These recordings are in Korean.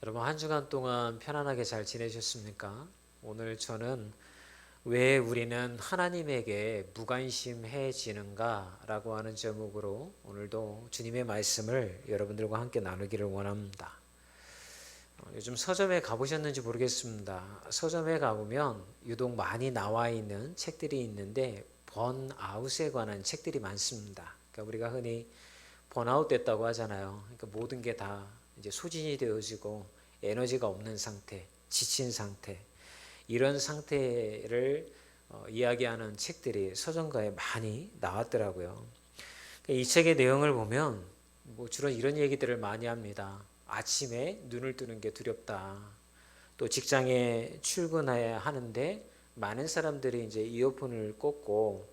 여러분 한 주간 동안 편안하게 잘 지내셨습니까? 오늘 저는 왜 우리는 하나님에게 무관심해지는가 라고 하는 제목으로 오늘도 주님의 말씀을 여러분들과 함께 나누기를 원합니다. 요즘 서점에 가보셨는지 모르겠습니다. 서점에 가보면 유독 많이 나와 있는 책들이 있는데 번아웃에 관한 책들이 많습니다. 그러니까 우리가 흔히 번아웃 됐다고 하잖아요. 그러니까 모든 게 다 이제 소진이 되어지고 에너지가 없는 상태, 지친 상태, 이런 상태를 이야기하는 책들이 서점가에 많이 나왔더라고요. 이 책의 내용을 보면 주로 이런 얘기들을 많이 합니다. 아침에 눈을 뜨는 게 두렵다. 또 직장에 출근해야 하는데 많은 사람들이 이제 이어폰을 꽂고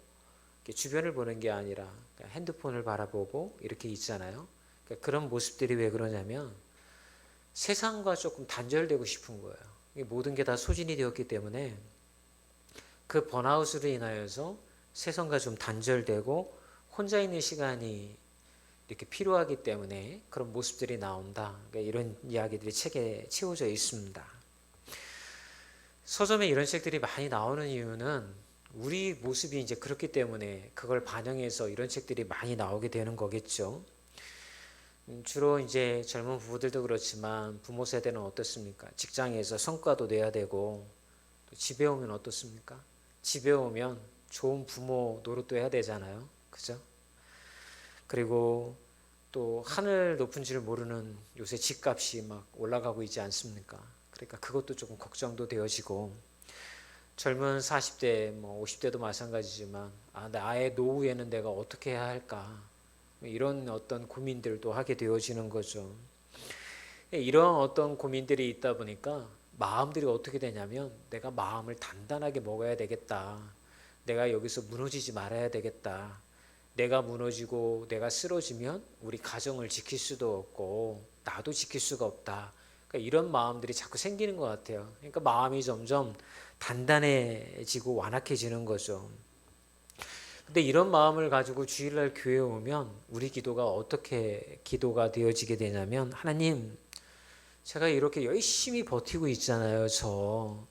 주변을 보는 게 아니라 핸드폰을 바라보고 이렇게 있잖아요. 그러니까 그런 모습들이 왜 그러냐면 세상과 조금 단절되고 싶은 거예요. 모든 게 다 소진이 되었기 때문에 그 번아웃으로 인하여서 세상과 좀 단절되고 혼자 있는 시간이 이렇게 필요하기 때문에 그런 모습들이 나온다. 그러니까 이런 이야기들이 책에 채워져 있습니다. 서점에 이런 책들이 많이 나오는 이유는 우리 모습이 이제 그렇기 때문에 그걸 반영해서 이런 책들이 많이 나오게 되는 거겠죠. 주로 이제 젊은 부부들도 그렇지만 부모 세대는 어떻습니까? 직장에서 성과도 내야 되고 또 집에 오면 어떻습니까? 집에 오면 좋은 부모 노릇도 해야 되잖아요. 그죠? 그리고 또 하늘 높은 줄 모르는 요새 집값이 막 올라가고 있지 않습니까? 그러니까 그것도 조금 걱정도 되어지고 젊은 40대, 50대도 마찬가지지만 나의 노후에는 내가 어떻게 해야 할까? 이런 어떤 고민들도 하게 되어지는 거죠. 이런 어떤 고민들이 있다 보니까 마음들이 어떻게 되냐면 내가 마음을 단단하게 먹어야 되겠다. 내가 여기서 무너지지 말아야 되겠다. 내가 무너지고 내가 쓰러지면 우리 가정을 지킬 수도 없고 나도 지킬 수가 없다. 그러니까 이런 마음들이 자꾸 생기는 것 같아요. 그러니까 마음이 점점 단단해지고 완악해지는 거죠. 근데 이런 마음을 가지고 주일날 교회에 오면 우리 기도가 어떻게 기도가 되어지게 되냐면 하나님, 제가 이렇게 열심히 버티고 있잖아요. 저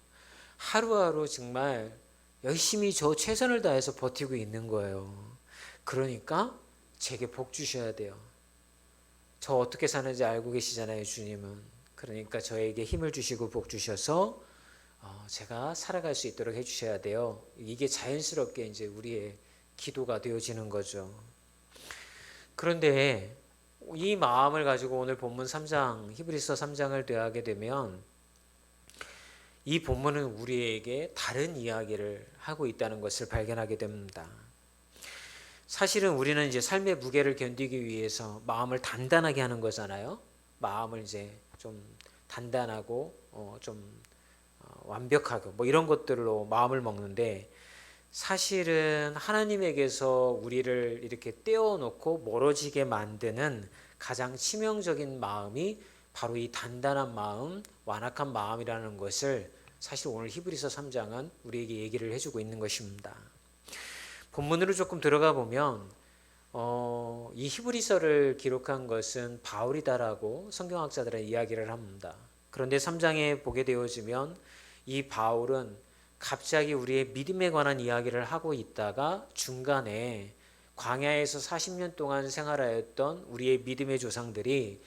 하루하루 정말 열심히 저 최선을 다해서 버티고 있는 거예요. 그러니까 제게 복 주셔야 돼요. 저 어떻게 사는지 알고 계시잖아요, 주님은. 그러니까 저에게 힘을 주시고 복 주셔서 제가 살아갈 수 있도록 해주셔야 돼요. 이게 자연스럽게 이제 우리의 기도가 되어지는 거죠. 그런데 이 마음을 가지고 오늘 본문 3장, 히브리서 3장을 대하게 되면 이 본문은 우리에게 다른 이야기를 하고 있다는 것을 발견하게 됩니다. 사실은 우리는 이제 삶의 무게를 견디기 위해서 마음을 단단하게 하는 거잖아요. 마음을 이제 좀 단단하고 좀 완벽하고 이런 것들로 마음을 먹는데 사실은 하나님에게서 우리를 이렇게 떼어놓고 멀어지게 만드는 가장 치명적인 마음이 바로 이 단단한 마음, 완악한 마음이라는 것을 사실 오늘 히브리서 3장은 우리에게 얘기를 해주고 있는 것입니다. 본문으로 조금 들어가 보면 이 히브리서를 기록한 것은 바울이다라고 성경학자들은 이야기를 합니다. 그런데 3장에 보게 되어지면 이 바울은 갑자기 우리의 믿음에 관한 이야기를 하고 있다가 중간에 광야에서 40년 동안 생활하였던 우리의 믿음의 조상들이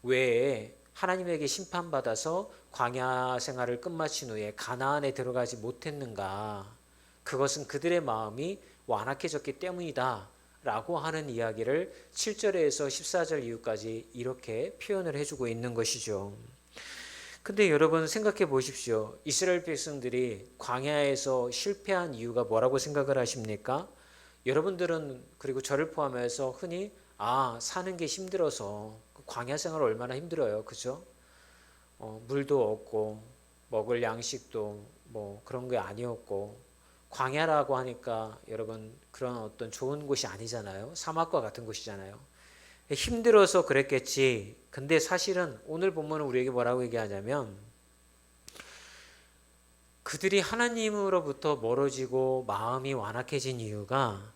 왜 하나님에게 심판받아서 광야 생활을 끝마친 후에 가나안에 들어가지 못했는가? 그것은 그들의 마음이 완악해졌기 때문이다 라고 하는 이야기를 7절에서 14절 이후까지 이렇게 표현을 해주고 있는 것이죠. 근데 여러분 생각해 보십시오. 이스라엘 백성들이 광야에서 실패한 이유가 뭐라고 생각을 하십니까? 여러분들은 그리고 저를 포함해서 흔히 사는 게 힘들어서 광야 생활 얼마나 힘들어요. 그죠? 물도 없고 먹을 양식도 그런 게 아니었고 광야라고 하니까 여러분 그런 어떤 좋은 곳이 아니잖아요. 사막과 같은 곳이잖아요. 힘들어서 그랬겠지. 근데 사실은 오늘 본문은 우리에게 뭐라고 얘기하냐면 그들이 하나님으로부터 멀어지고 마음이 완악해진 이유가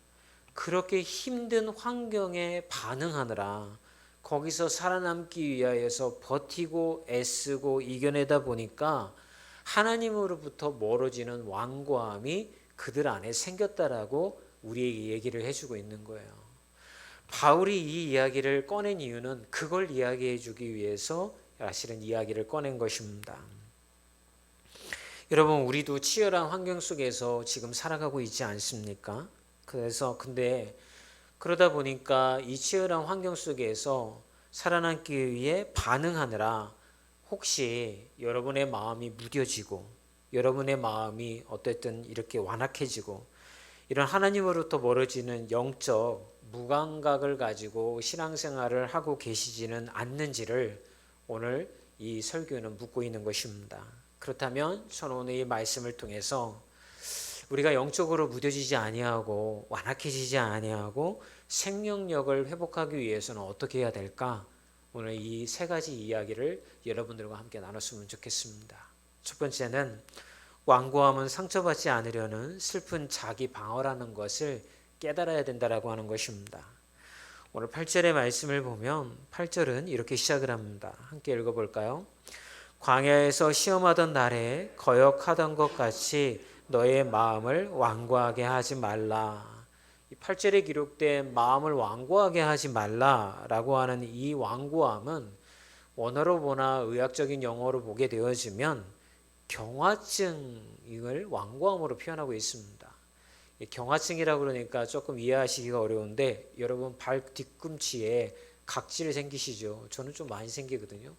그렇게 힘든 환경에 반응하느라 거기서 살아남기 위하여서 버티고 애쓰고 이겨내다 보니까 하나님으로부터 멀어지는 완고함이 그들 안에 생겼다라고 우리에게 얘기를 해주고 있는 거예요. 바울이 이 이야기를 꺼낸 이유는 그걸 이야기해 주기 위해서 사실은 이야기를 꺼낸 것입니다. 여러분, 우리도 치열한 환경 속에서 지금 살아가고 있지 않습니까? 근데 그러다 보니까 이 치열한 환경 속에서 살아남기 위해 반응하느라 혹시 여러분의 마음이 무뎌지고 여러분의 마음이 어쨌든 이렇게 완악해지고 이런 하나님으로부터 멀어지는 영적 무감각을 가지고 신앙생활을 하고 계시지는 않는지를 오늘 이 설교는 묻고 있는 것입니다. 그렇다면 저는 오늘 이 말씀을 통해서 우리가 영적으로 무뎌지지 아니하고 완악해지지 아니하고 생명력을 회복하기 위해서는 어떻게 해야 될까? 오늘 이 세 가지 이야기를 여러분들과 함께 나눴으면 좋겠습니다. 첫 번째는 완고함은 상처받지 않으려는 슬픈 자기 방어라는 것을 깨달아야 된다라고 하는 것입니다. 오늘 8절의 말씀을 보면 8절은 이렇게 시작을 합니다. 함께 읽어볼까요? 광야에서 시험하던 날에 거역하던 것 같이 너의 마음을 완고하게 하지 말라. 이 8절에 기록된 마음을 완고하게 하지 말라라고 하는 이 완고함은 원어로 보나 의학적인 용어로 보게 되어지면 경화증을 완고함으로 표현하고 있습니다. 경화증이라고 그러니까 조금 이해하시기가 어려운데 여러분 발 뒤꿈치에 각질이 생기시죠? 저는 좀 많이 생기거든요.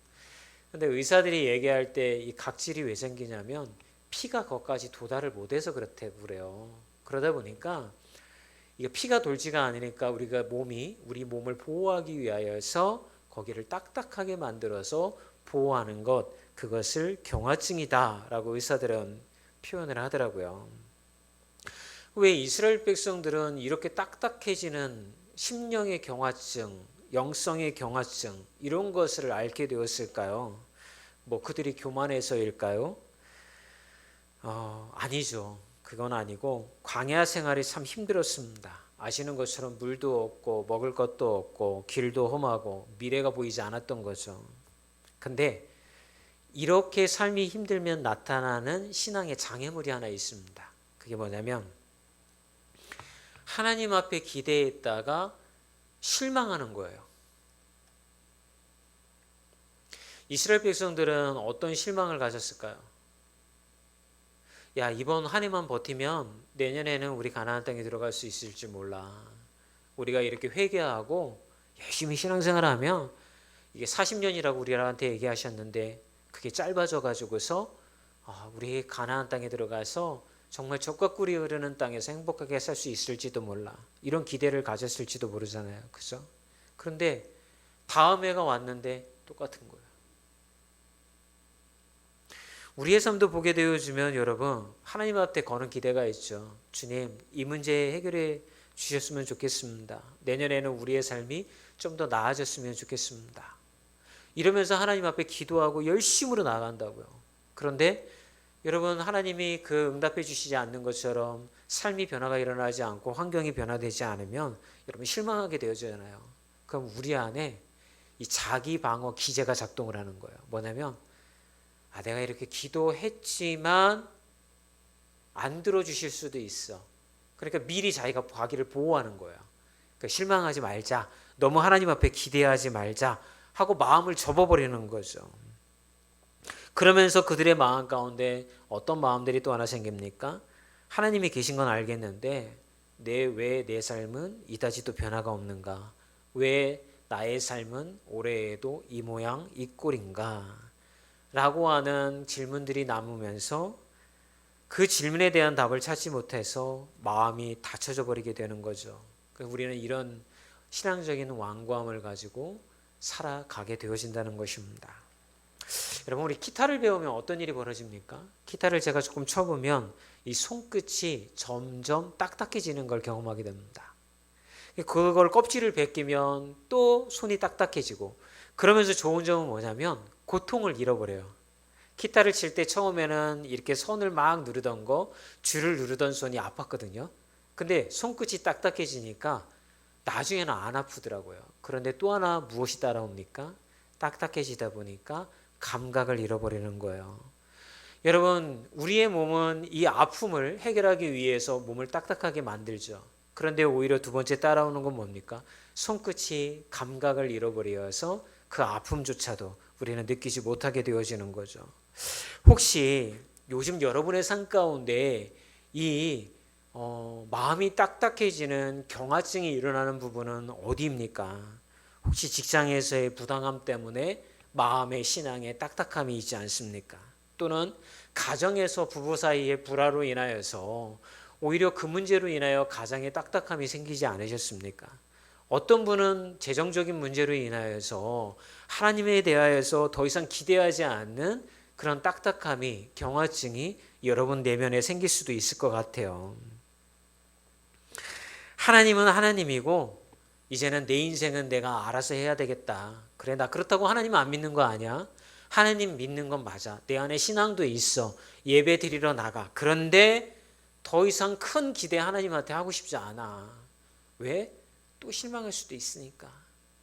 근데 의사들이 얘기할 때 이 각질이 왜 생기냐면 피가 거기까지 도달을 못해서 그래요. 그러다 보니까 이게 피가 돌지가 않으니까 우리 몸을 보호하기 위하여서 거기를 딱딱하게 만들어서 보호하는 것, 그것을 경화증이다라고 의사들은 표현을 하더라고요. 왜 이스라엘 백성들은 이렇게 딱딱해지는 심령의 경화증, 영성의 경화증 이런 것을 앓게 되었을까요? 그들이 교만해서일까요? 아니죠. 그건 아니고 광야 생활이 참 힘들었습니다. 아시는 것처럼 물도 없고 먹을 것도 없고 길도 험하고 미래가 보이지 않았던 거죠. 근데 이렇게 삶이 힘들면 나타나는 신앙의 장애물이 하나 있습니다. 그게 뭐냐면 하나님 앞에 기대했다가 실망하는 거예요. 이스라엘 백성들은 어떤 실망을 가졌을까요? 야, 이번 한 해만 버티면 내년에는 우리 가나안 땅에 들어갈 수 있을지 몰라. 우리가 이렇게 회개하고 열심히 신앙생활하면 이게 40년이라고 우리한테 얘기하셨는데 그게 짧아져 가지고서 우리 가나안 땅에 들어가서 정말 젖과 꿀이 흐르는 땅에서 행복하게 살 수 있을지도 몰라. 이런 기대를 가졌을지도 모르잖아요. 그죠? 그런데 다음 해가 왔는데 똑같은 거예요. 우리의 삶도 보게 되어지면 여러분 하나님 앞에 거는 기대가 있죠. 주님, 이 문제 해결해 주셨으면 좋겠습니다. 내년에는 우리의 삶이 좀 더 나아졌으면 좋겠습니다. 이러면서 하나님 앞에 기도하고 열심으로 나아간다고요. 그런데 여러분 하나님이 그 응답해 주시지 않는 것처럼 삶이 변화가 일어나지 않고 환경이 변화되지 않으면 여러분 실망하게 되어지잖아요. 그럼 우리 안에 이 자기 방어 기제가 작동을 하는 거예요. 뭐냐면 내가 이렇게 기도했지만 안 들어주실 수도 있어. 그러니까 미리 자기가 자기를 보호하는 거예요. 그러니까 실망하지 말자. 너무 하나님 앞에 기대하지 말자 하고 마음을 접어버리는 거죠. 그러면서 그들의 마음 가운데 어떤 마음들이 또 하나 생깁니까? 하나님이 계신 건 알겠는데 왜 내 삶은 이다지도 변화가 없는가? 왜 나의 삶은 올해에도 이 모양 이 꼴인가? 라고 하는 질문들이 남으면서 그 질문에 대한 답을 찾지 못해서 마음이 닫혀져 버리게 되는 거죠. 우리는 이런 신앙적인 완고함을 가지고 살아가게 되어진다는 것입니다. 여러분 우리 기타를 배우면 어떤 일이 벌어집니까? 기타를 제가 조금 쳐보면 이 손끝이 점점 딱딱해지는 걸 경험하게 됩니다. 그걸 껍질을 벗기면 또 손이 딱딱해지고 그러면서 좋은 점은 뭐냐면 고통을 잃어버려요. 기타를 칠 때 처음에는 이렇게 손을 막 누르던 거 줄을 누르던 손이 아팠거든요. 근데 손끝이 딱딱해지니까 나중에는 안 아프더라고요. 그런데 또 하나 무엇이 따라옵니까? 딱딱해지다 보니까 감각을 잃어버리는 거예요. 여러분, 우리의 몸은 이 아픔을 해결하기 위해서 몸을 딱딱하게 만들죠. 그런데 오히려 두 번째 따라오는 건 뭡니까? 손끝이 감각을 잃어버려서 그 아픔조차도 우리는 느끼지 못하게 되어지는 거죠. 혹시 요즘 여러분의 삶 가운데 이 마음이 딱딱해지는 경화증이 일어나는 부분은 어디입니까? 혹시 직장에서의 부당함 때문에 마음의 신앙에 딱딱함이 있지 않습니까? 또는 가정에서 부부 사이의 불화로 인하여서 오히려 그 문제로 인하여 가정에 딱딱함이 생기지 않으셨습니까? 어떤 분은 재정적인 문제로 인하여서 하나님에 대하여서 더 이상 기대하지 않는 그런 딱딱함이, 경화증이 여러분 내면에 생길 수도 있을 것 같아요. 하나님은 하나님이고 이제는 내 인생은 내가 알아서 해야 되겠다. 그래, 나 그렇다고 하나님 안 믿는 거 아니야? 하나님 믿는 건 맞아. 내 안에 신앙도 있어. 예배 드리러 나가. 그런데 더 이상 큰 기대 하나님한테 하고 싶지 않아. 왜? 또 실망할 수도 있으니까.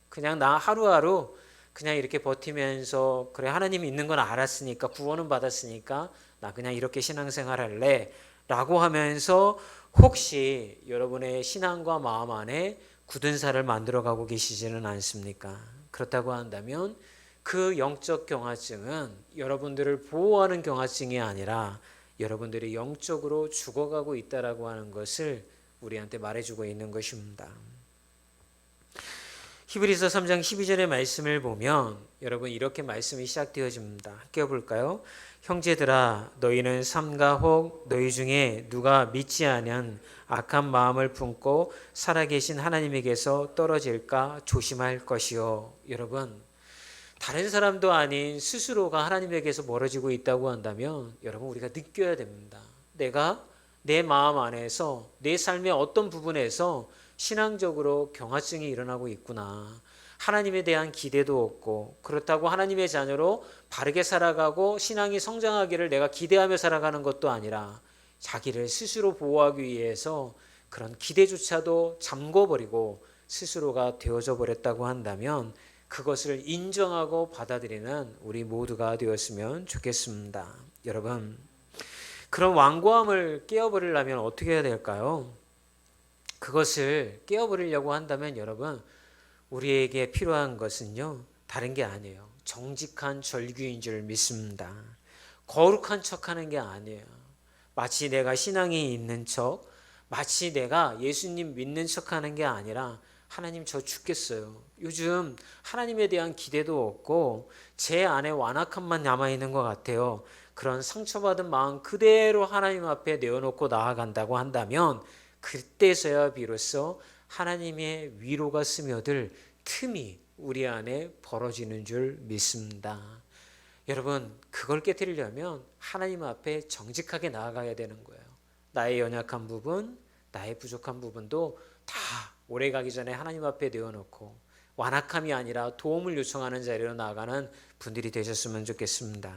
그냥 나 하루하루 그냥 이렇게 버티면서 그래, 하나님 있는 건 알았으니까, 구원은 받았으니까 나 그냥 이렇게 신앙생활 할래 라고 하면서 혹시 여러분의 신앙과 마음 안에 굳은 살을 만들어가고 계시지는 않습니까? 그렇다고 한다면 그 영적 경화증은 여러분들을 보호하는 경화증이 아니라 여러분들이 영적으로 죽어가고 있다라고 하는 것을 우리한테 말해주고 있는 것입니다. 히브리서 3장 12절의 말씀을 보면 여러분 이렇게 말씀이 시작되어집니다. 함께 볼까요? 형제들아 너희는 삼가 혹 너희 중에 누가 믿지 않은 악한 마음을 품고 살아계신 하나님에게서 떨어질까 조심할 것이요. 여러분, 다른 사람도 아닌 스스로가 하나님에게서 멀어지고 있다고 한다면 여러분 우리가 느껴야 됩니다. 내가 내 마음 안에서 내 삶의 어떤 부분에서 신앙적으로 경화증이 일어나고 있구나. 하나님에 대한 기대도 없고 그렇다고 하나님의 자녀로 바르게 살아가고 신앙이 성장하기를 내가 기대하며 살아가는 것도 아니라 자기를 스스로 보호하기 위해서 그런 기대조차도 잠궈버리고 스스로가 되어져 버렸다고 한다면 그것을 인정하고 받아들이는 우리 모두가 되었으면 좋겠습니다. 여러분, 그런 완고함을 깨어버리려면 어떻게 해야 될까요? 그것을 깨어버리려고 한다면 여러분, 우리에게 필요한 것은요, 다른 게 아니에요. 정직한 절규인 줄 믿습니다. 거룩한 척하는 게 아니에요. 마치 내가 신앙이 있는 척, 마치 내가 예수님 믿는 척하는 게 아니라 하나님 저 죽겠어요. 요즘 하나님에 대한 기대도 없고 제 안에 완악함만 남아있는 것 같아요. 그런 상처받은 마음 그대로 하나님 앞에 내어놓고 나아간다고 한다면 그때서야 비로소 하나님의 위로가 스며들 틈이 우리 안에 벌어지는 줄 믿습니다. 여러분, 그걸 깨뜨리려면 하나님 앞에 정직하게 나아가야 되는 거예요. 나의 연약한 부분, 나의 부족한 부분도 다 오래 가기 전에 하나님 앞에 내어놓고 완악함이 아니라 도움을 요청하는 자리로 나아가는 분들이 되셨으면 좋겠습니다.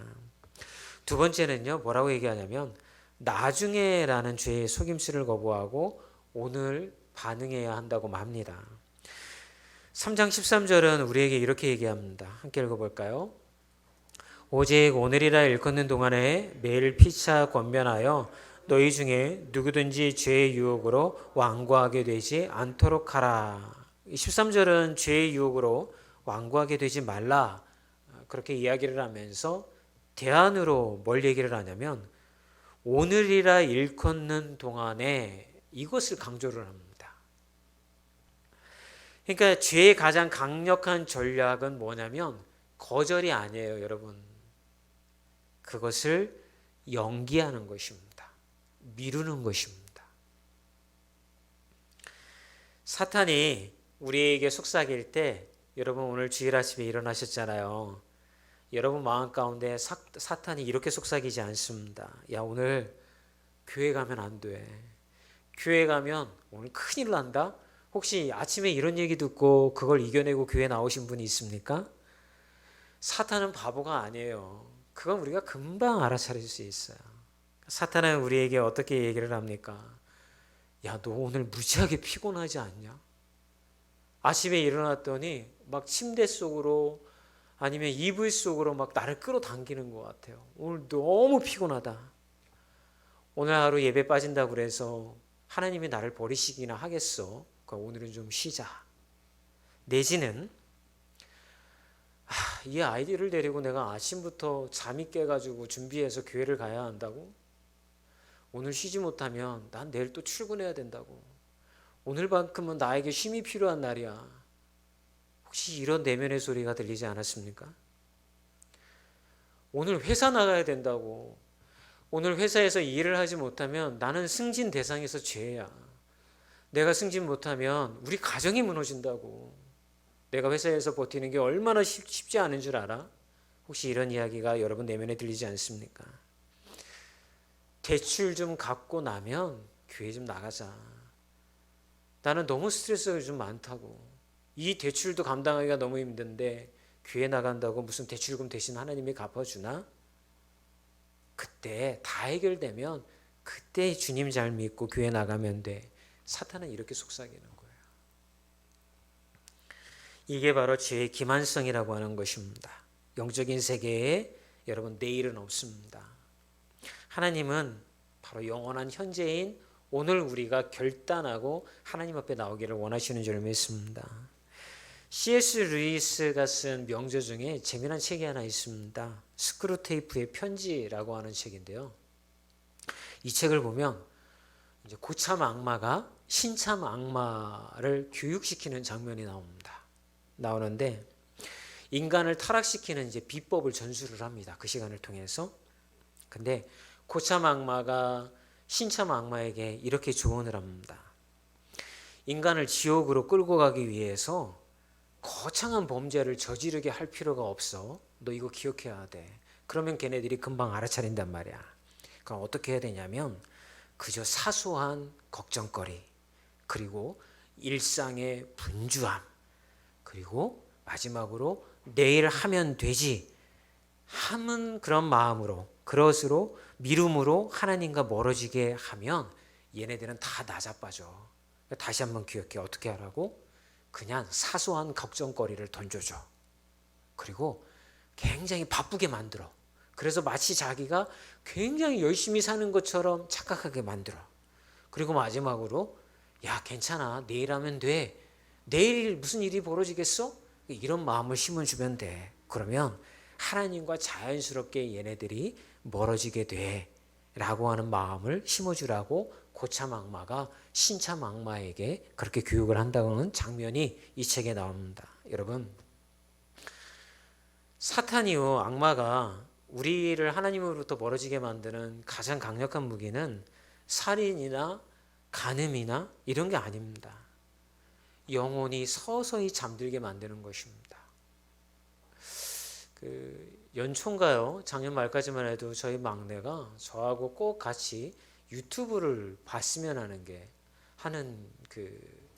두 번째는요, 뭐라고 얘기하냐면 나중에라는 죄의 속임수를 거부하고 오늘 반응해야 한다고 합니다. 3장 13절은 우리에게 이렇게 얘기합니다. 함께 읽어볼까요? 오직 오늘이라 일컫는 동안에 매일 피차 권면하여 너희 중에 누구든지 죄의 유혹으로 완고하게 되지 않도록 하라. 13절은 죄의 유혹으로 완고하게 되지 말라, 그렇게 이야기를 하면서 대안으로 뭘 얘기를 하냐면 오늘이라 일컫는 동안에 이것을 강조를 합니다. 그러니까 죄의 가장 강력한 전략은 뭐냐면 거절이 아니에요, 여러분. 그것을 연기하는 것입니다. 미루는 것입니다. 사탄이 우리에게 속삭일 때 여러분 오늘 주일 아침에 일어나셨잖아요. 여러분 마음 가운데 사탄이 이렇게 속삭이지 않습니다. 야, 오늘 교회 가면 안 돼. 교회 가면 오늘 큰일 난다. 혹시 아침에 이런 얘기 듣고 그걸 이겨내고 교회 나오신 분이 있습니까? 사탄은 바보가 아니에요. 그건 우리가 금방 알아차릴 수 있어요. 사탄은 우리에게 어떻게 얘기를 합니까? 야, 너 오늘 무지하게 피곤하지 않냐? 아침에 일어났더니 막 침대 속으로 아니면 이불 속으로 막 나를 끌어당기는 것 같아요. 오늘 너무 피곤하다. 오늘 하루 예배 빠진다고 그래서 하나님이 나를 버리시기나 하겠어. 그러니까 오늘은 좀 쉬자. 내지는 이 아이들을 데리고 내가 아침부터 잠이 깨가지고 준비해서 교회를 가야 한다고? 오늘 쉬지 못하면 난 내일 또 출근해야 된다고. 오늘만큼은 나에게 쉼이 필요한 날이야. 혹시 이런 내면의 소리가 들리지 않았습니까? 오늘 회사 나가야 된다고. 오늘 회사에서 일을 하지 못하면 나는 승진 대상에서 죄야. 내가 승진 못하면 우리 가정이 무너진다고. 내가 회사에서 버티는 게 얼마나 쉽지 않은 줄 알아? 혹시 이런 이야기가 여러분 내면에 들리지 않습니까? 대출 좀 갚고 나면 교회 좀 나가자. 나는 너무 스트레스가 좀 많다고. 이 대출도 감당하기가 너무 힘든데 교회 나간다고 무슨 대출금 대신 하나님이 갚아주나? 그때 다 해결되면 그때 주님 잘 믿고 교회 나가면 돼. 사탄은 이렇게 속삭이는 거예요. 이게 바로 죄의 기만성이라고 하는 것입니다. 영적인 세계에 여러분 내일은 없습니다. 하나님은 바로 영원한 현재인 오늘 우리가 결단하고 하나님 앞에 나오기를 원하시는 줄 믿습니다. C.S. 루이스가 쓴 명저 중에 재미난 책이 하나 있습니다. 스크루테이프의 편지라고 하는 책인데요. 이 책을 보면 이제 고참 악마가 신참 악마를 교육시키는 장면이 나오는데 인간을 타락시키는 이제 비법을 전수를 합니다. 그 시간을 통해서. 근데 고참 악마가 신참 악마에게 이렇게 조언을 합니다. 인간을 지옥으로 끌고 가기 위해서 거창한 범죄를 저지르게 할 필요가 없어. 너 이거 기억해야 돼. 그러면 걔네들이 금방 알아차린단 말이야. 그럼 어떻게 해야 되냐면 그저 사소한 걱정거리, 그리고 일상의 분주함, 그리고 마지막으로 내일 하면 되지 함은 그런 마음으로, 그것으로 미룸으로 하나님과 멀어지게 하면 얘네들은 다 나자빠져. 다시 한번 기억해. 어떻게 하라고? 그냥 사소한 걱정거리를 던져줘. 그리고 굉장히 바쁘게 만들어. 그래서 마치 자기가 굉장히 열심히 사는 것처럼 착각하게 만들어. 그리고 마지막으로 야 괜찮아 내일 하면 돼. 내일 무슨 일이 벌어지겠어? 이런 마음을 심어주면 돼. 그러면 하나님과 자연스럽게 얘네들이 멀어지게 돼 라고 하는 마음을 심어주라고 고참 악마가 신참 악마에게 그렇게 교육을 한다고 하는 장면이 이 책에 나옵니다. 여러분, 사탄이요 악마가 우리를 하나님으로부터 멀어지게 만드는 가장 강력한 무기는 살인이나 간음이나 이런 게 아닙니다. 영혼이 서서히 잠들게 만드는 것입니다. 연초인가요? 작년 말까지만 해도 저희 막내가 저하고 꼭 같이 유튜브를 봤으면 하는 그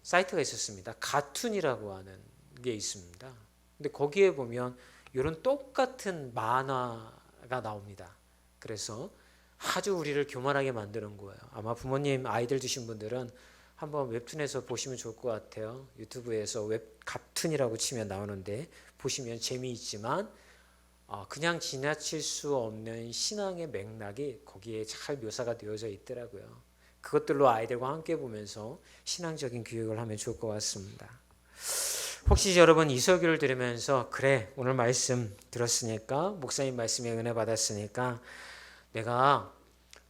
사이트가 있었습니다. 가툰이라고 하는 게 있습니다. 근데 거기에 보면 이런 똑같은 만화가 나옵니다. 그래서 아주 우리를 교만하게 만드는 거예요. 아마 부모님 아이들 두신 분들은 한번 웹툰에서 보시면 좋을 것 같아요. 유튜브에서 가툰이라고 치면 나오는데 보시면 재미있지만 그냥 지나칠 수 없는 신앙의 맥락이 거기에 잘 묘사가 되어져 있더라고요. 그것들로 아이들과 함께 보면서 신앙적인 교육을 하면 좋을 것 같습니다. 혹시 여러분 이 설교를 들으면서 그래 오늘 말씀 들었으니까 목사님 말씀에 은혜 받았으니까 내가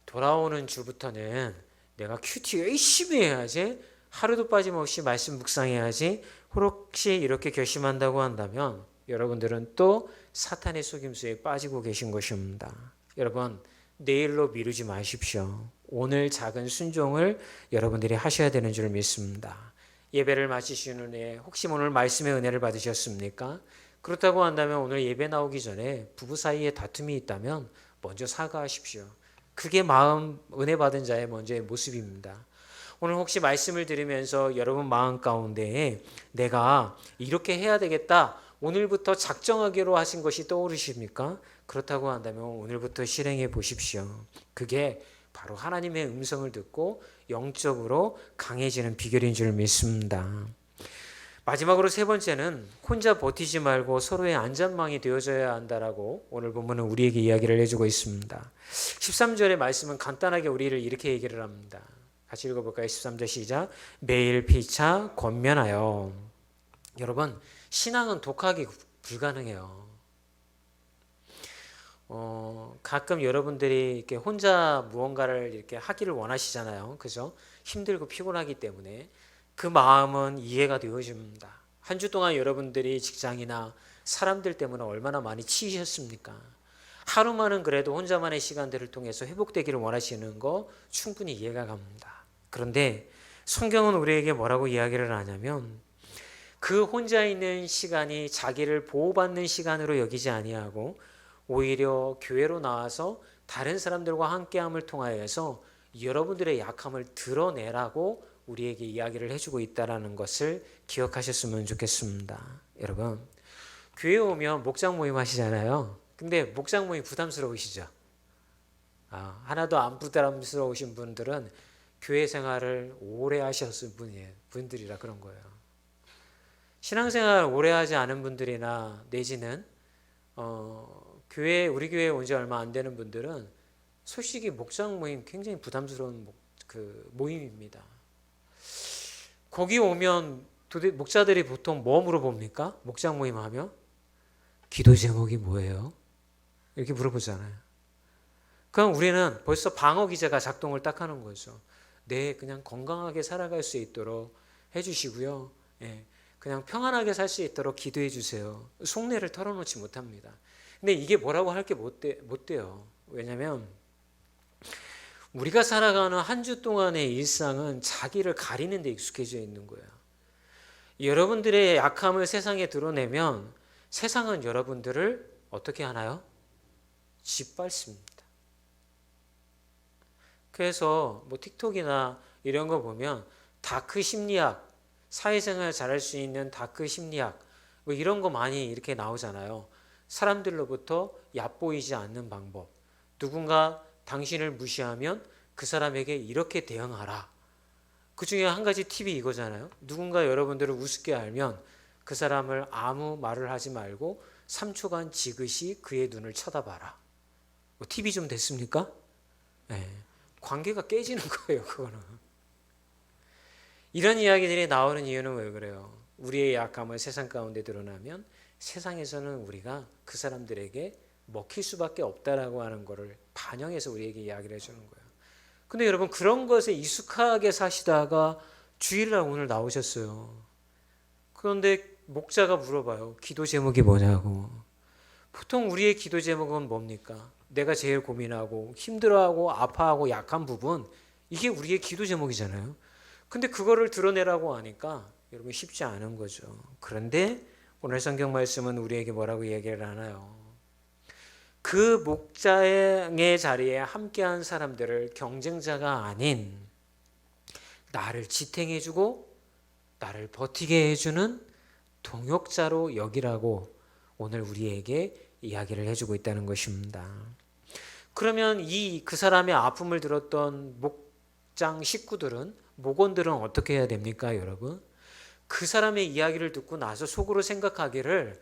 돌아오는 주부터는 내가 큐티 열심히 해야지 하루도 빠짐없이 말씀 묵상해야지 혹시 이렇게 결심한다고 한다면 여러분들은 또 사탄의 속임수에 빠지고 계신 것입니다. 여러분 내일로 미루지 마십시오. 오늘 작은 순종을 여러분들이 하셔야 되는 줄 믿습니다. 예배를 마치시는 후에 혹시 오늘 말씀의 은혜를 받으셨습니까? 그렇다고 한다면 오늘 예배 나오기 전에 부부 사이에 다툼이 있다면 먼저 사과하십시오. 그게 마음 은혜 받은 자의 먼저의 모습입니다. 오늘 혹시 말씀을 들으면서 여러분 마음 가운데 내가 이렇게 해야 되겠다 오늘부터 작정하기로 하신 것이 떠오르십니까? 그렇다고 한다면 오늘부터 실행해 보십시오. 그게 바로 하나님의 음성을 듣고 영적으로 강해지는 비결인 줄 믿습니다. 마지막으로 세 번째는 혼자 버티지 말고 서로의 안전망이 되어줘야 한다라고 오늘 본문은 우리에게 이야기를 해주고 있습니다. 13절의 말씀은 간단하게 우리를 이렇게 얘기를 합니다. 같이 읽어볼까요? 13절 시작. 매일 피차 권면하여. 여러분, 신앙은 독하기 불가능해요. 가끔 여러분들이 이렇게 혼자 무언가를 이렇게 하기를 원하시잖아요. 그죠? 힘들고 피곤하기 때문에 그 마음은 이해가 되어집니다. 한 주 동안 여러분들이 직장이나 사람들 때문에 얼마나 많이 치이셨습니까? 하루만은 그래도 혼자만의 시간들을 통해서 회복되기를 원하시는 거 충분히 이해가 갑니다. 그런데 성경은 우리에게 뭐라고 이야기를 하냐면 그 혼자 있는 시간이 자기를 보호받는 시간으로 여기지 아니하고 오히려 교회로 나와서 다른 사람들과 함께함을 통하여서 여러분들의 약함을 드러내라고 우리에게 이야기를 해주고 있다는 것을 기억하셨으면 좋겠습니다. 여러분, 교회에 오면 목장 모임 하시잖아요. 근데 목장 모임 부담스러우시죠? 하나도 안 부담스러우신 분들은 교회 생활을 오래 하셨을 분들이라 그런 거예요. 신앙생활 오래 하지 않은 분들이나 내지는 우리 교회에 온 지 얼마 안 되는 분들은 솔직히 목장 모임 굉장히 부담스러운 모임입니다. 거기 오면 목자들이 보통 뭐 물어봅니까? 목장 모임 하면 기도 제목이 뭐예요? 이렇게 물어보잖아요. 그럼 우리는 벌써 방어 기제가 작동을 딱 하는 거죠. 네, 그냥 건강하게 살아갈 수 있도록 해주시고요. 그냥 평안하게 살 수 있도록 기도해 주세요. 속내를 털어놓지 못합니다. 근데 이게 뭐라고 할 게 못 돼요. 왜냐하면 우리가 살아가는 한 주 동안의 일상은 자기를 가리는 데 익숙해져 있는 거예요. 여러분들의 약함을 세상에 드러내면 세상은 여러분들을 어떻게 하나요? 짓밟습니다. 그래서 틱톡이나 이런 거 보면 다크 심리학, 사회생활 잘할 수 있는 다크 심리학 이런 거 많이 이렇게 나오잖아요. 사람들로부터 얕보이지 않는 방법. 누군가 당신을 무시하면 그 사람에게 이렇게 대응하라. 그 중에 한 가지 팁이 이거잖아요. 누군가 여러분들을 우습게 알면 그 사람을 아무 말을 하지 말고 3초간 지그시 그의 눈을 쳐다봐라. 팁이 좀 됐습니까? 네. 관계가 깨지는 거예요, 그거는. 이런 이야기들이 나오는 이유는 왜 그래요? 우리의 약함을 세상 가운데 드러나면 세상에서는 우리가 그 사람들에게 먹힐 수밖에 없다라고 하는 것을 반영해서 우리에게 이야기를 해주는 거예요. 근데 여러분, 그런 것에 익숙하게 사시다가 주일날 오늘 나오셨어요. 그런데 목자가 물어봐요. 기도 제목이 뭐냐고. 보통 우리의 기도 제목은 뭡니까? 내가 제일 고민하고 힘들어하고 아파하고 약한 부분, 이게 우리의 기도 제목이잖아요. 근데 그거를 드러내라고 하니까 여러분 쉽지 않은 거죠. 그런데 오늘 성경 말씀은 우리에게 뭐라고 얘기를 하나요? 그 목자의 자리에 함께한 사람들을 경쟁자가 아닌 나를 지탱해주고 나를 버티게 해주는 동역자로 여기라고 오늘 우리에게 이야기를 해주고 있다는 것입니다. 그러면 그 사람의 아픔을 들었던 목장 식구들은, 목원들은 어떻게 해야 됩니까, 여러분? 그 사람의 이야기를 듣고 나서 속으로 생각하기를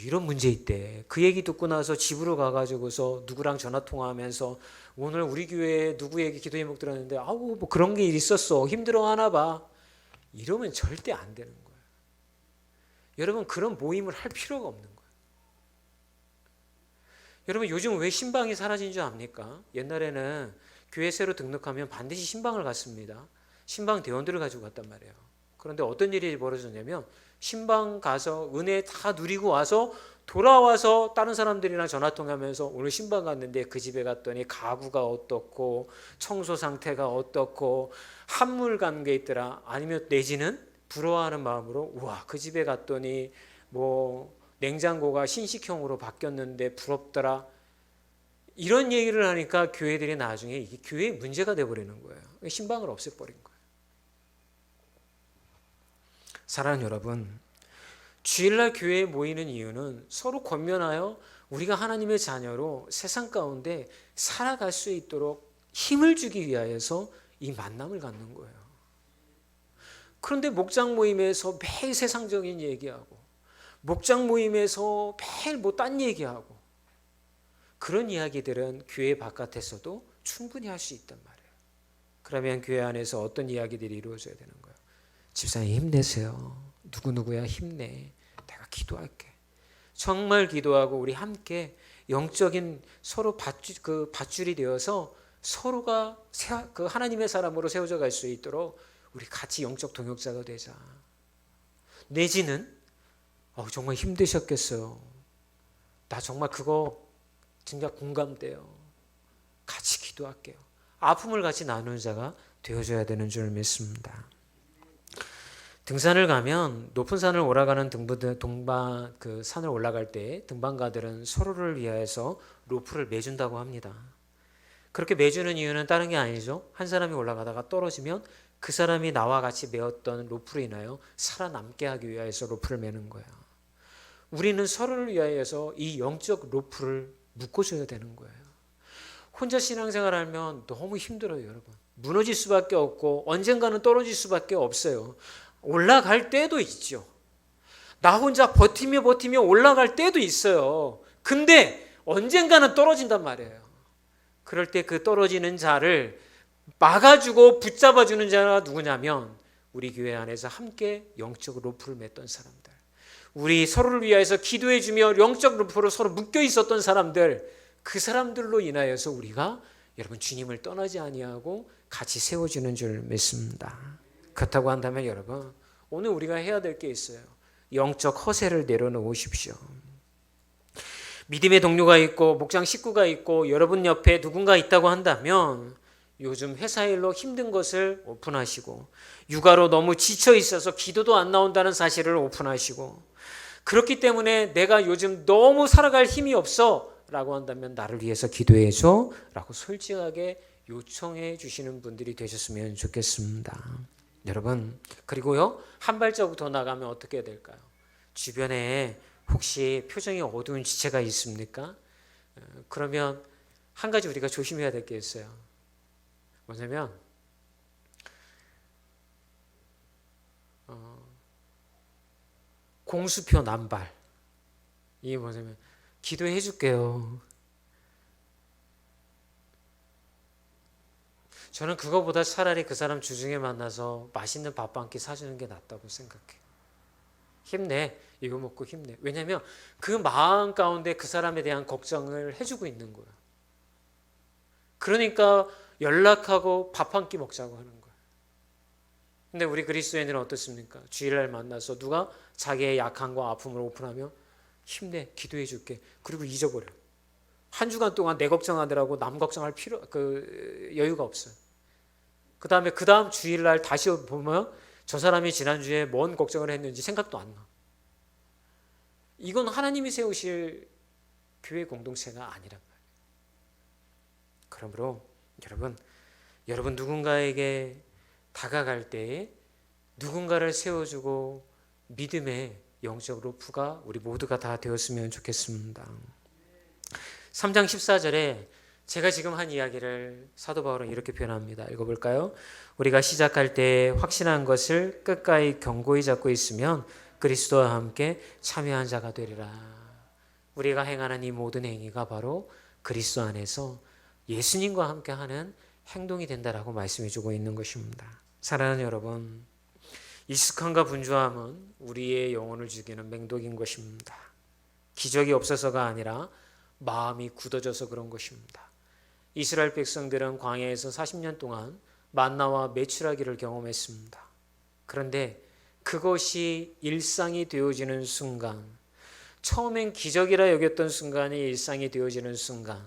이런 문제 있대. 그 얘기 듣고 나서 집으로 가가지고서 누구랑 전화 통화하면서 오늘 우리 교회에 누구에게 기도 제목 들었는데 뭐 그런 게 있었어. 힘들어하나 봐. 이러면 절대 안 되는 거예요. 여러분, 그런 모임을 할 필요가 없는 거예요. 여러분, 요즘 왜 신방이 사라진 줄 압니까? 옛날에는 교회 새로 등록하면 반드시 신방을 갔습니다. 신방 대원들을 가지고 갔단 말이에요. 그런데 어떤 일이 벌어졌냐면 신방 가서 은혜 다 누리고 와서 돌아와서 다른 사람들이랑 전화통화하면서 오늘 신방 갔는데 그 집에 갔더니 가구가 어떻고 청소 상태가 어떻고 한물 간 게 있더라. 아니면 내지는 부러워하는 마음으로 우와, 그 집에 갔더니 냉장고가 신식형으로 바뀌었는데 부럽더라. 이런 얘기를 하니까 교회들이 나중에 이게 교회의 문제가 돼버리는 거예요. 신방을 없애버린 거예요. 사랑하는 여러분, 주일날 교회에 모이는 이유는 서로 권면하여 우리가 하나님의 자녀로 세상 가운데 살아갈 수 있도록 힘을 주기 위하여서 이 만남을 갖는 거예요. 그런데 목장 모임에서 매일 세상적인 얘기하고 목장 모임에서 매일 뭐 딴 얘기하고 그런 이야기들은 교회 바깥에서도 충분히 할 수 있단 말이에요. 그러면 교회 안에서 어떤 이야기들이 이루어져야 되는 거예요? 집사님 힘내세요. 누구누구야 힘내. 내가 기도할게. 정말 기도하고 우리 함께 영적인 서로 밧줄이 되어서 서로가 그 하나님의 사람으로 세워져 갈 수 있도록 우리 같이 영적 동역자가 되자. 내지는 정말 힘드셨겠어요. 나 정말 그거 진짜 공감돼요. 같이 기도할게요. 아픔을 같이 나누는 자가 되어줘야 되는 줄 믿습니다. 등산을 가면 높은 산을 올라가는 그 산을 올라갈 때 등반가들은 서로를 위하여서 로프를 매준다고 합니다. 그렇게 매주는 이유는 다른 게 아니죠. 한 사람이 올라가다가 떨어지면 그 사람이 나와 같이 메었던 로프로 인하여 살아남게 하기 위하여서 로프를 매는 거야. 우리는 서로를 위하여서 이 영적 로프를 묶어줘야 되는 거예요. 혼자 신앙생활 하면 너무 힘들어요, 여러분. 무너질 수밖에 없고 언젠가는 떨어질 수밖에 없어요. 올라갈 때도 있죠. 나 혼자 버티며 올라갈 때도 있어요. 근데 언젠가는 떨어진단 말이에요. 그럴 때 그 떨어지는 자를 막아주고 붙잡아주는 자가 누구냐면 우리 교회 안에서 함께 영적 로프를 맸던 사람들, 우리 서로를 위하여서 기도해주며 영적 로프로 서로 묶여 있었던 사람들, 그 사람들로 인하여서 우리가 여러분 주님을 떠나지 아니하고 같이 세워주는 줄 믿습니다. 그렇다고 한다면 여러분 오늘 우리가 해야 될 게 있어요. 영적 허세를 내려놓으십시오. 믿음의 동료가 있고 목장 식구가 있고 여러분 옆에 누군가 있다고 한다면 요즘 회사 일로 힘든 것을 오픈하시고 육아로 너무 지쳐 있어서 기도도 안 나온다는 사실을 오픈하시고 그렇기 때문에 내가 요즘 너무 살아갈 힘이 없어 라고 한다면 나를 위해서 기도해 줘 라고 솔직하게 요청해 주시는 분들이 되셨으면 좋겠습니다. 여러분 그리고요 한 발자국 더 나가면 어떻게 해야 될까요? 주변에 혹시 표정이 어두운 지체가 있습니까? 그러면 한 가지 우리가 조심해야 될 게 있어요. 뭐냐면 공수표 남발. 이게 뭐냐면 기도해 줄게요. 저는 그거보다 차라리 그 사람 주중에 만나서 맛있는 밥 한 끼 사주는 게 낫다고 생각해요. 힘내. 이거 먹고 힘내. 왜냐하면 그 마음 가운데 그 사람에 대한 걱정을 해주고 있는 거예요. 그러니까 연락하고 밥 한 끼 먹자고 하는 거예요. 근데 우리 그리스도인들은 어떻습니까? 주일날 만나서 누가 자기의 약함과 아픔을 오픈하며 힘내, 기도해 줄게. 그리고 잊어버려. 한 주간 동안 내 걱정하느라고 남 걱정할 여유가 없어요. 그 다음 주일날 다시 보면 저 사람이 지난주에 뭔 걱정을 했는지 생각도 안 나. 이건 하나님이 세우실 교회 공동체가 아니란 말이에요. 그러므로 여러분 누군가에게 다가갈 때에 누군가를 세워주고 믿음의 영적 로프가 우리 모두가 다 되었으면 좋겠습니다. 3장 14절에 제가 지금 한 이야기를 사도 바울은 이렇게 표현합니다. 읽어볼까요? 우리가 시작할 때 확신한 것을 끝까지 견고히 잡고 있으면 그리스도와 함께 참여한 자가 되리라. 우리가 행하는 이 모든 행위가 바로 그리스도 안에서 예수님과 함께 하는 행동이 된다라고 말씀해주고 있는 것입니다. 사랑하는 여러분, 익숙함과 분주함은 우리의 영혼을 죽이는 맹독인 것입니다. 기적이 없어서가 아니라 마음이 굳어져서 그런 것입니다. 이스라엘 백성들은 광야에서 40년 동안 만나와 메추라기를 경험했습니다. 그런데 그것이 일상이 되어지는 순간, 처음엔 기적이라 여겼던 순간이 일상이 되어지는 순간,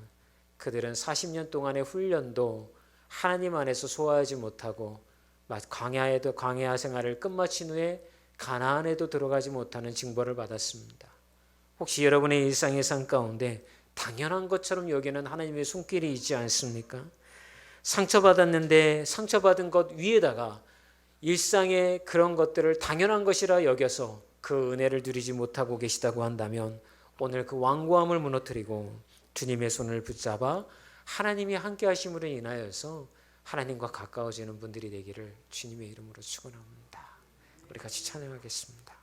그들은 40년 동안의 훈련도 하나님 안에서 소화하지 못하고 광야 생활을 끝마친 후에 가나안에도 들어가지 못하는 징벌을 받았습니다. 혹시 여러분의 일상의 삶 가운데 당연한 것처럼 여기는 하나님의 손길이 있지 않습니까? 상처받았는데 상처받은 것 위에다가 일상의 그런 것들을 당연한 것이라 여겨서 그 은혜를 누리지 못하고 계시다고 한다면 오늘 그 완고함을 무너뜨리고 주님의 손을 붙잡아 하나님이 함께 하심으로 인하여서 하나님과 가까워지는 분들이 되기를 주님의 이름으로 축원합니다. 우리 같이 찬양하겠습니다.